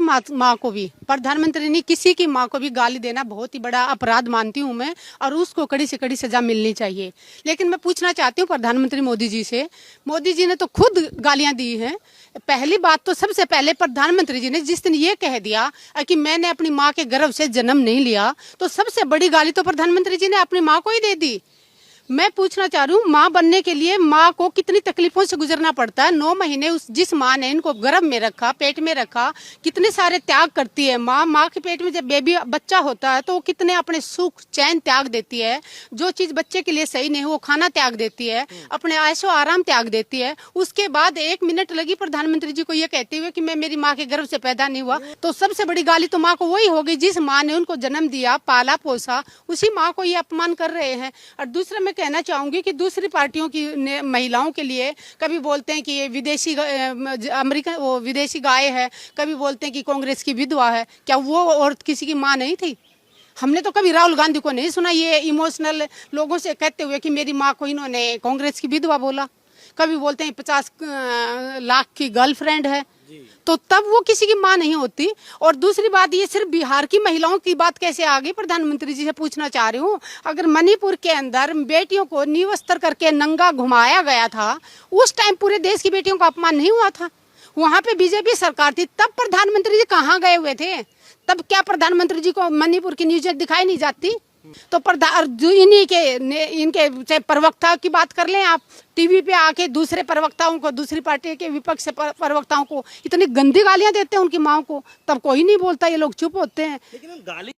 माँ को भी, प्रधानमंत्री ने किसी की माँ को भी गाली देना बहुत ही बड़ा अपराध मानती हूँ मैं, और उसको कड़ी से कड़ी सजा मिलनी चाहिए। लेकिन मैं पूछना चाहती हूँ प्रधानमंत्री मोदी जी से, मोदी जी ने तो खुद गालियां दी हैं। पहली बात तो सबसे पहले प्रधानमंत्री जी ने जिस दिन ये कह दिया कि मैंने अपनी माँ के गर्भ से जन्म नहीं लिया, तो सबसे बड़ी गाली तो प्रधानमंत्री जी ने अपनी माँ को ही दे दी। मैं पूछना चाह रही हूँ, माँ बनने के लिए माँ को कितनी तकलीफों से गुजरना पड़ता है। 9 महीने उस जिस माँ ने इनको गर्भ में रखा, पेट में रखा, कितने सारे त्याग करती है माँ के पेट में जब बेबी बच्चा होता है तो वो कितने अपने सुख चैन त्याग देती है। जो चीज बच्चे के लिए सही नहीं वो खाना त्याग देती है, अपने ऐशो आराम त्याग देती है। उसके बाद 1 मिनट लगी प्रधानमंत्री जी को ये कहते हुए कि मैं मेरी माँ के गर्भ से पैदा नहीं हुआ। तो सबसे बड़ी गाली तो माँ को वही होगी जिस माँ ने उनको जन्म दिया, पाला पोसा, उसी माँ को ये अपमान कर रहे हैं। और दूसरा मैं कहना चाहूंगी कि दूसरी पार्टियों की महिलाओं के लिए कभी बोलते हैं कि ये विदेशी अमेरिका वो विदेशी गाय है, कभी बोलते हैं कि कांग्रेस की विधवा है। क्या वो औरत किसी की माँ नहीं थी? हमने तो कभी राहुल गांधी को नहीं सुना ये इमोशनल लोगों से कहते हुए कि मेरी माँ को इन्होंने कांग्रेस की विधवा बोला। कभी बोलते हैं 50 लाख की गर्लफ्रेंड है, तो तब वो किसी की माँ नहीं होती। और दूसरी बात, ये सिर्फ बिहार की महिलाओं की बात कैसे आ गई? प्रधानमंत्री जी से पूछना चाह रही हूँ, अगर मणिपुर के अंदर बेटियों को निवस्त्र करके नंगा घुमाया गया था, उस टाइम पूरे देश की बेटियों का अपमान नहीं हुआ था? वहां पे बीजेपी सरकार थी, तब प्रधानमंत्री जी कहाँ गए हुए थे? तब क्या प्रधानमंत्री जी को मणिपुर की न्यूज दिखाई नहीं जाती? तो इन्हीं के इनके चाहे प्रवक्ता की बात कर लें आप, टीवी पे आके दूसरे प्रवक्ताओं को, दूसरी पार्टी के विपक्ष से प्रवक्ताओं को इतनी गंदी गालियां देते हैं उनकी माँ को, तब कोई नहीं बोलता, ये लोग चुप होते हैं। लेकिन गाली